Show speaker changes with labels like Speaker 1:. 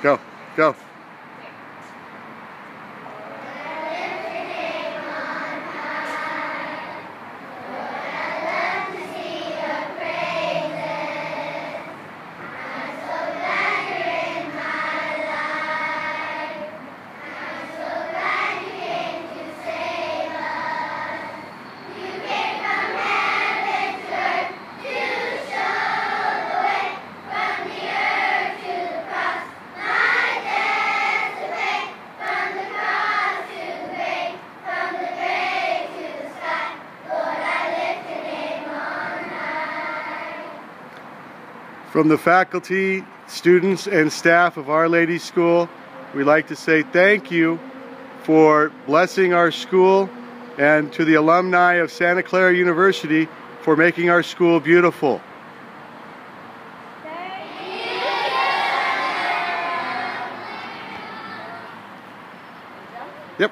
Speaker 1: Go, go. From the faculty, students, and staff of Our Lady School, we'd like to say thank you for blessing our school, and to the alumni of Santa Clara University for making our school beautiful. Yep.